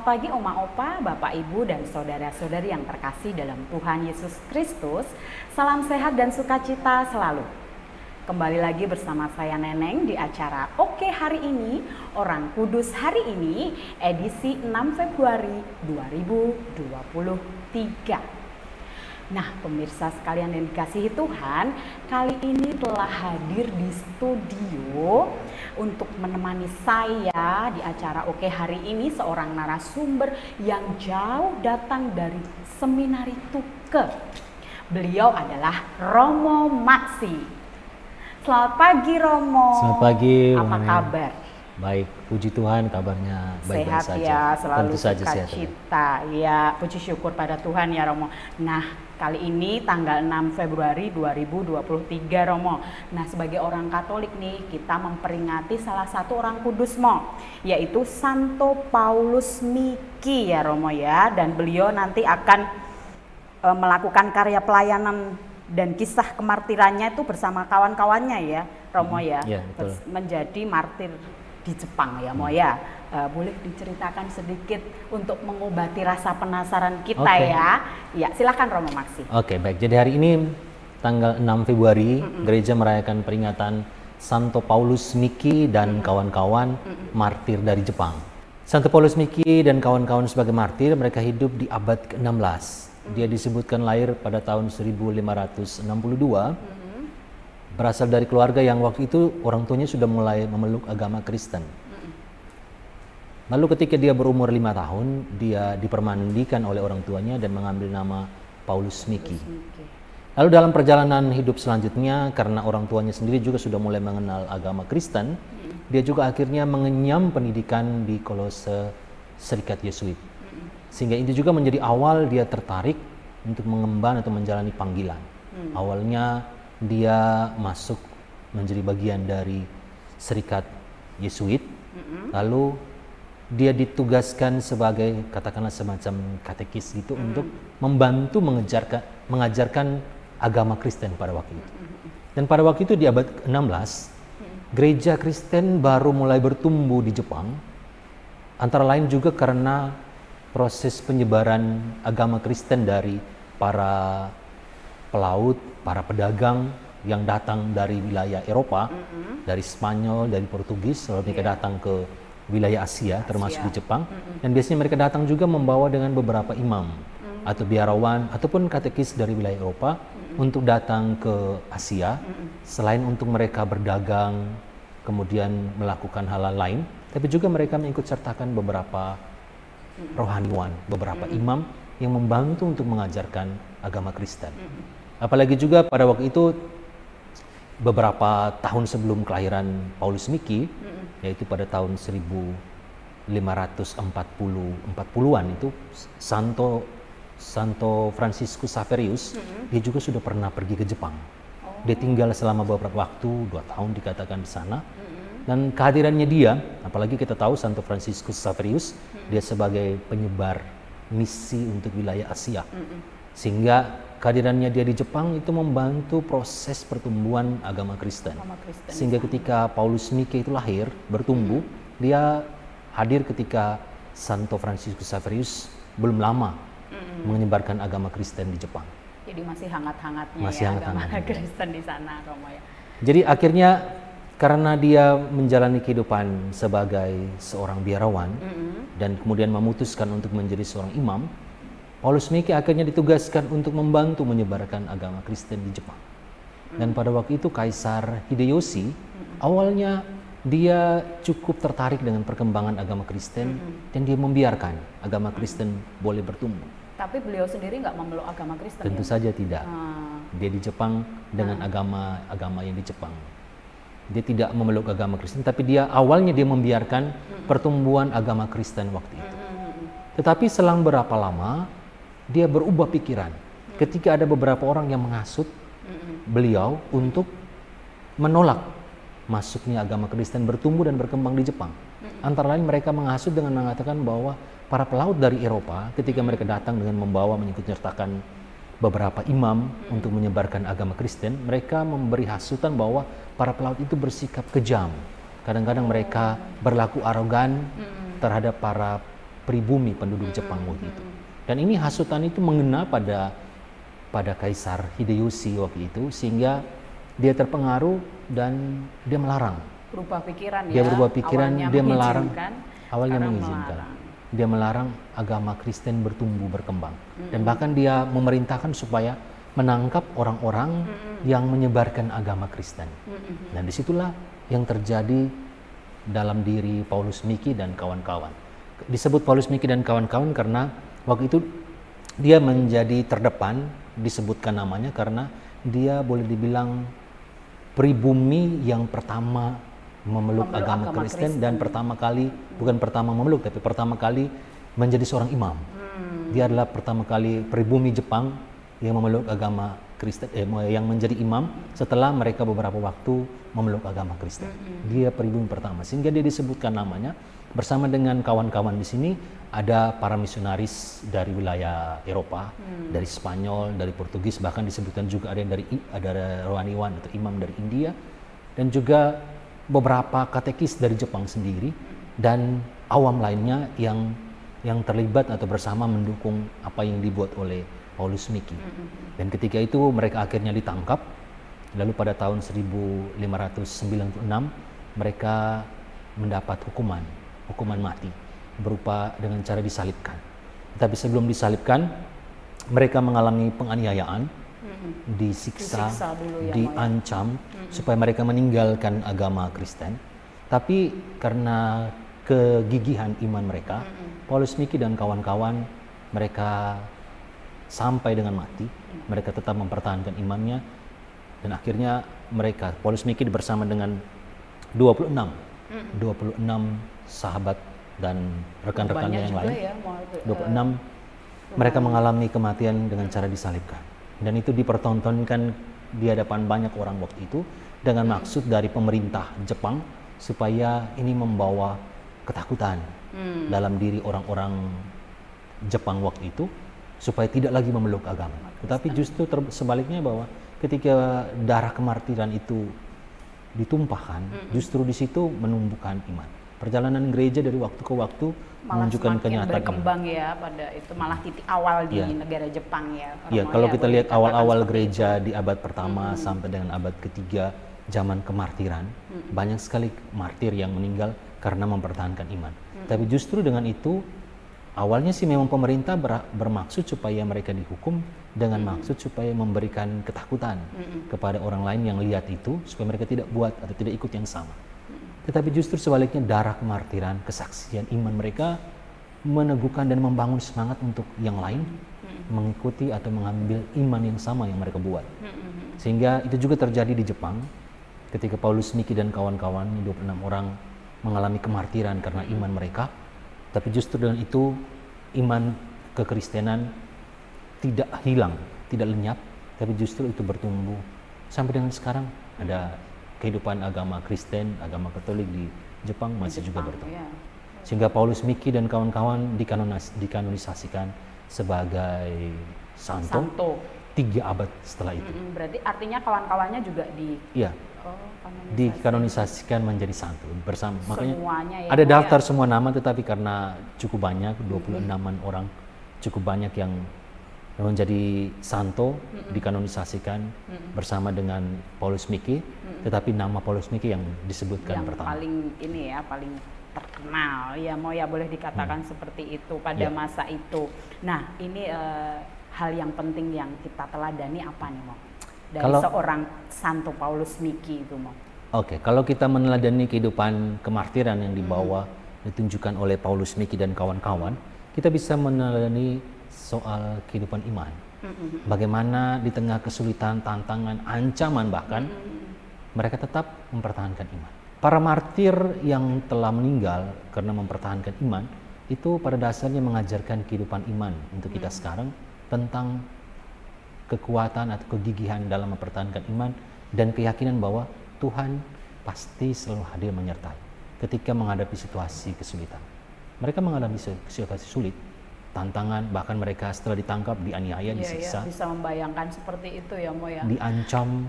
Selamat pagi Oma Opa, Bapak Ibu dan saudara-saudari yang terkasih dalam Tuhan Yesus Kristus. Salam sehat dan sukacita selalu. Kembali lagi bersama saya Neneng di acara Oke Hari Ini, Orang Kudus Hari Ini, edisi 6 Februari 2023. Nah, pemirsa sekalian yang dikasihi Tuhan, kali ini telah hadir di studio untuk menemani saya di acara Oke Hari Ini seorang narasumber yang jauh datang dari Seminari Tuke. Beliau adalah Romo Maksi. Selamat pagi Romo. Selamat pagi. Apa kabar? Baik, puji Tuhan kabarnya baik-baik Sehat saja. Ya, selalu Tentu saja sukacita. Ya, puji syukur pada Tuhan ya Romo. Nah, kali ini tanggal 6 Februari 2023 Romo. Nah, sebagai orang Katolik nih, kita memperingati salah satu orang kudus Mo, yaitu Santo Paulus Miki ya Romo ya. Dan beliau nanti akan melakukan karya pelayanan dan kisah kemartirannya itu bersama kawan-kawannya ya Romo ya, menjadi martir di Jepang ya Mo ya. Boleh diceritakan sedikit untuk mengobati rasa penasaran kita ya. Ya, silakan Romo Maksi. Oke, baik. Jadi hari ini tanggal 6 Februari gereja merayakan peringatan Santo Paulus Miki dan kawan-kawan martir dari Jepang. Santo Paulus Miki dan kawan-kawan sebagai martir, mereka hidup di abad ke-16. Dia disebutkan lahir pada tahun 1562. Berasal dari keluarga yang waktu itu orang tuanya sudah mulai memeluk agama Kristen. Lalu ketika dia berumur 5 tahun, dia dipermandikan oleh orang tuanya dan mengambil nama Paulus Miki. Lalu dalam perjalanan hidup selanjutnya, karena orang tuanya sendiri juga sudah mulai mengenal agama Kristen, dia juga akhirnya mengenyam pendidikan di Kolose Serikat Yesuit. Sehingga itu juga menjadi awal dia tertarik untuk mengemban atau menjalani panggilan. Awalnya dia masuk menjadi bagian dari Serikat Yesuit, lalu dia ditugaskan sebagai katakanlah semacam katekis gitu untuk membantu mengajarkan agama Kristen pada waktu itu. Dan pada waktu itu di abad ke-16, gereja Kristen baru mulai bertumbuh di Jepang, antara lain juga karena proses penyebaran agama Kristen dari para pelaut, para pedagang yang datang dari wilayah Eropa, dari Spanyol, dari Portugis, lalu mereka datang ke wilayah Asia, termasuk di Jepang. Dan biasanya mereka datang juga membawa dengan beberapa imam atau biarawan ataupun katekis dari wilayah Eropa untuk datang ke Asia. Selain untuk mereka berdagang, kemudian melakukan hal-hal lain, tapi juga mereka mengikut sertakan beberapa rohaniwan, beberapa imam yang membantu untuk mengajarkan agama Kristen. Apalagi juga pada waktu itu beberapa tahun sebelum kelahiran Paulus Miki, yaitu pada tahun 1540-an itu Santo Franciscus Xaverius, dia juga sudah pernah pergi ke Jepang. Dia tinggal selama beberapa waktu, 2 tahun dikatakan di sana. Dan kehadirannya dia, apalagi kita tahu Santo Franciscus Xaverius, dia sebagai penyebar misi untuk wilayah Asia. Sehingga kehadirannya dia di Jepang itu membantu proses pertumbuhan agama Kristen. Sehingga ketika Paulus Miki itu lahir, bertumbuh, dia hadir ketika Santo Franciscus Xaverius belum lama menyebarkan agama Kristen di Jepang. Jadi masih hangat-hangatnya agama Kristen di sana, Romo ya. Jadi akhirnya karena dia menjalani kehidupan sebagai seorang biarawan dan kemudian memutuskan untuk menjadi seorang imam, Paulus Miki akhirnya ditugaskan untuk membantu menyebarkan agama Kristen di Jepang. Dan pada waktu itu Kaisar Hideyoshi, awalnya dia cukup tertarik dengan perkembangan agama Kristen dan dia membiarkan agama Kristen boleh bertumbuh. Tapi beliau sendiri nggak memeluk agama Kristen. Tentu saja tidak. Dia di Jepang dengan agama yang di Jepang. Dia tidak memeluk agama Kristen, tapi awalnya dia membiarkan pertumbuhan agama Kristen waktu itu. Tetapi selang berapa lama, dia berubah pikiran ketika ada beberapa orang yang menghasut beliau untuk menolak masuknya agama Kristen bertumbuh dan berkembang di Jepang. Antara lain mereka menghasut dengan mengatakan bahwa para pelaut dari Eropa ketika mereka datang dengan membawa mengikut nyertakan beberapa imam untuk menyebarkan agama Kristen, mereka memberi hasutan bahwa para pelaut itu bersikap kejam. Kadang-kadang mereka berlaku arogan terhadap para pribumi penduduk Jepang waktu itu. Dan ini hasutan itu mengena pada Kaisar Hideyoshi waktu itu, sehingga dia terpengaruh dan dia melarang. Berubah pikiran Dia ya. berubah pikiran, Awalnya dia melarang. mengizinkan, Awalnya sekarang mengizinkan. melarang. Dia melarang agama Kristen bertumbuh berkembang. Dan bahkan dia memerintahkan supaya menangkap orang-orang yang menyebarkan agama Kristen. Dan disitulah yang terjadi dalam diri Paulus Miki dan kawan-kawan. Disebut Paulus Miki dan kawan-kawan karena waktu itu dia menjadi terdepan, disebutkan namanya karena dia boleh dibilang pribumi yang pertama memeluk agama Kristen dan pertama kali, bukan pertama memeluk, tapi pertama kali menjadi seorang imam. Dia adalah pertama kali pribumi Jepang yang memeluk agama Kristen, yang menjadi imam setelah mereka beberapa waktu memeluk agama Kristen. Dia pribumi pertama, sehingga dia disebutkan namanya. Bersama dengan kawan-kawan di sini ada para misionaris dari wilayah Eropa, dari Spanyol, dari Portugis, bahkan disebutkan juga ada yang ada rohaniwan atau imam dari India, dan juga beberapa katekis dari Jepang sendiri dan awam lainnya yang terlibat atau bersama mendukung apa yang dibuat oleh Paulus Miki. Dan ketika itu mereka akhirnya ditangkap. Lalu pada tahun 1596 mereka mendapat hukuman mati berupa dengan cara disalibkan. Tapi sebelum disalibkan mereka mengalami penganiayaan, disiksa dulu ya, diancam supaya mereka meninggalkan agama Kristen. Tapi karena kegigihan iman mereka, Paulus Miki dan kawan-kawan mereka sampai dengan mati, mereka tetap mempertahankan imannya, dan akhirnya mereka, Paulus Miki bersama dengan 26 sahabat dan rekan-rekannya yang lain, ya, 26 mereka mengalami kematian dengan cara disalibkan. Dan itu dipertontonkan di hadapan banyak orang waktu itu dengan maksud dari pemerintah Jepang supaya ini membawa ketakutan dalam diri orang-orang Jepang waktu itu supaya tidak lagi memeluk agama. Tetapi justru sebaliknya, bahwa ketika darah kemartiran itu ditumpahkan, justru di situ menumbuhkan iman. Perjalanan gereja dari waktu ke waktu malah menunjukkan kenyataan berkembang ya, pada itu malah titik awal di negara Jepang ya. Iya, kalau kita lihat awal-awal gereja di abad pertama sampai dengan abad ketiga, zaman kemartiran, banyak sekali martir yang meninggal karena mempertahankan iman. Tapi justru dengan itu, awalnya sih memang pemerintah bermaksud supaya mereka dihukum dengan maksud supaya memberikan ketakutan kepada orang lain yang lihat itu, supaya mereka tidak buat atau tidak ikut yang sama. Tetapi justru sebaliknya, darah kemartiran, kesaksian iman mereka meneguhkan dan membangun semangat untuk yang lain mengikuti atau mengambil iman yang sama yang mereka buat. Sehingga itu juga terjadi di Jepang ketika Paulus Miki dan kawan-kawan 26 orang mengalami kemartiran karena iman mereka. Tapi justru dengan itu iman kekristenan tidak hilang, tidak lenyap, tapi justru itu bertumbuh. Sampai dengan sekarang ada kehidupan agama Kristen, agama Katolik di Jepang masih juga bertumbuh. Ya. Sehingga Paulus Miki dan kawan-kawan dikanonisasikan sebagai santo 3 abad setelah itu. Berarti artinya kawan-kawannya juga dikanonisasikan menjadi santo bersama. Makanya ya, ada daftar semua nama, tetapi karena cukup banyak, 26-an orang, cukup banyak yang menjadi santo, dikanonisasikan bersama dengan Paulus Miki, tetapi nama Paulus Miki yang disebutkan yang pertama. Paling terkenal ya, boleh dikatakan seperti itu pada masa itu. Nah, ini hal yang penting yang kita teladani apa nih, Mo? Dari seorang Santo Paulus Miki itu, Mo. Oke, kalau kita meneladani kehidupan kemartiran yang dibawa, ditunjukkan oleh Paulus Miki dan kawan-kawan, kita bisa meneladani soal kehidupan iman. Bagaimana di tengah kesulitan, tantangan, ancaman bahkan, mereka tetap mempertahankan iman. Para martir yang telah meninggal karena mempertahankan iman, itu pada dasarnya mengajarkan kehidupan iman untuk kita sekarang tentang kekuatan atau kegigihan dalam mempertahankan iman dan keyakinan bahwa Tuhan pasti selalu hadir menyertai ketika menghadapi situasi kesulitan. Mereka mengalami situasi sulit, tantangan, bahkan mereka setelah ditangkap, dianiaya, disiksa. Bisa membayangkan seperti itu ya, Mo ya. Diancam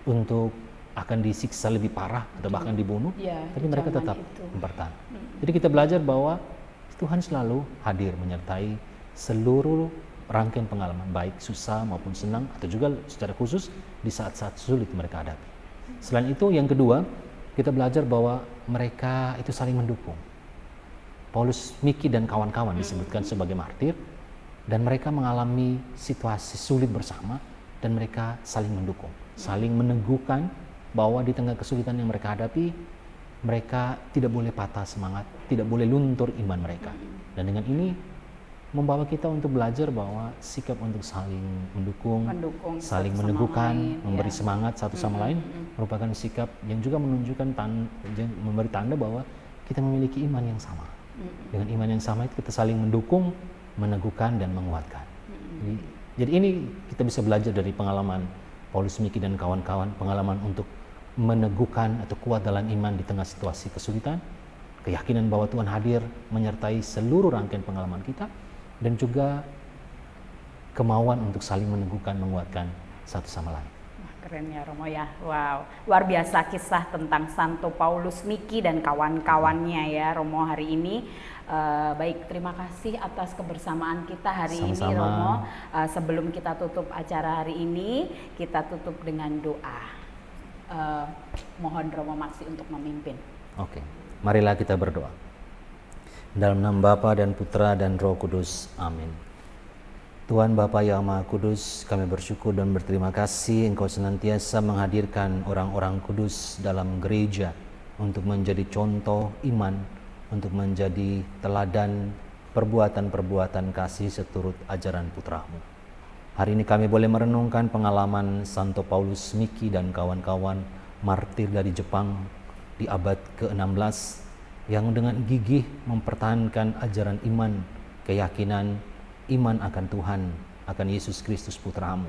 untuk akan disiksa lebih parah atau bahkan dibunuh, tapi mereka tetap bertahan. Jadi kita belajar bahwa Tuhan selalu hadir menyertai seluruh rangkaian pengalaman, baik susah maupun senang, atau juga secara khusus di saat-saat sulit mereka hadapi. Selain itu, yang kedua, kita belajar bahwa mereka itu saling mendukung. Paulus, Miki, dan kawan-kawan disebutkan sebagai martir, dan mereka mengalami situasi sulit bersama, dan mereka saling mendukung, saling meneguhkan bahwa di tengah kesulitan yang mereka hadapi, mereka tidak boleh patah semangat, tidak boleh luntur iman mereka. Dan dengan ini membawa kita untuk belajar bahwa sikap untuk saling mendukung saling meneguhkan, memberi semangat satu sama lain merupakan sikap yang juga menunjukkan memberi tanda bahwa kita memiliki iman yang sama. Dengan iman yang sama itu kita saling mendukung, meneguhkan, dan menguatkan. Jadi ini kita bisa belajar dari pengalaman Paulus, Miki, dan kawan-kawan, pengalaman untuk meneguhkan atau kuat dalam iman di tengah situasi kesulitan, keyakinan bahwa Tuhan hadir menyertai seluruh rangkaian pengalaman kita, dan juga kemauan untuk saling meneguhkan, menguatkan satu sama lain. Keren ya Romo ya, wow, luar biasa kisah tentang Santo Paulus, Miki, dan kawan-kawannya ya Romo hari ini. Baik, terima kasih atas kebersamaan kita hari ini Romo. Sebelum kita tutup acara hari ini, kita tutup dengan doa. Mohon Romo Maksi untuk memimpin. Oke, marilah kita berdoa. Dalam nama Bapa dan Putra dan Roh Kudus, amin. Tuhan Bapa yang Maha Kudus, kami bersyukur dan berterima kasih Engkau senantiasa menghadirkan orang-orang kudus dalam gereja untuk menjadi contoh iman, untuk menjadi teladan perbuatan-perbuatan kasih seturut ajaran Putra-Mu. Hari ini kami boleh merenungkan pengalaman Santo Paulus, Miki, dan kawan-kawan martir dari Jepang di abad ke-16 yang dengan gigih mempertahankan ajaran iman, keyakinan, iman akan Tuhan, akan Yesus Kristus Putra-Mu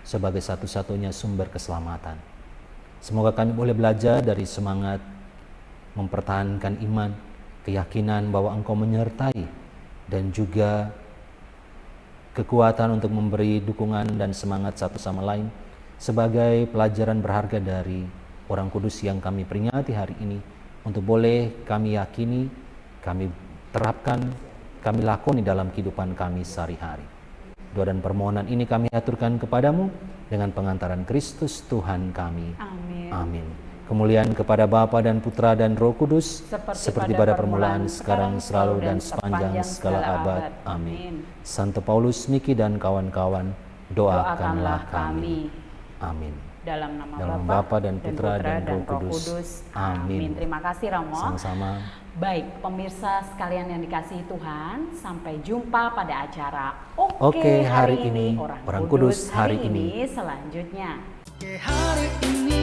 sebagai satu-satunya sumber keselamatan. Semoga kami boleh belajar dari semangat mempertahankan iman, keyakinan bahwa Engkau menyertai, dan juga kekuatan untuk memberi dukungan dan semangat satu sama lain sebagai pelajaran berharga dari orang kudus yang kami peringati hari ini, untuk boleh kami yakini, kami terapkan, kami lakoni dalam kehidupan kami sehari-hari. Doa dan permohonan ini kami aturkan kepadamu dengan pengantaran Kristus Tuhan kami. Amin. Amin. Kemuliaan kepada Bapa dan Putra dan Roh Kudus, seperti pada permulaan, sekarang, selalu, dan sepanjang segala abad. Amin. Santo Paulus, Miki, dan kawan-kawan, doakanlah kami. Amin. Dalam nama Bapa dan Putra dan Roh Kudus. Amin. Terima kasih Romo. Sama-sama. Baik, pemirsa sekalian yang dikasihi Tuhan, sampai jumpa pada acara Oke, hari ini, Orang Kudus hari ini. Selanjutnya. Oke, hari ini.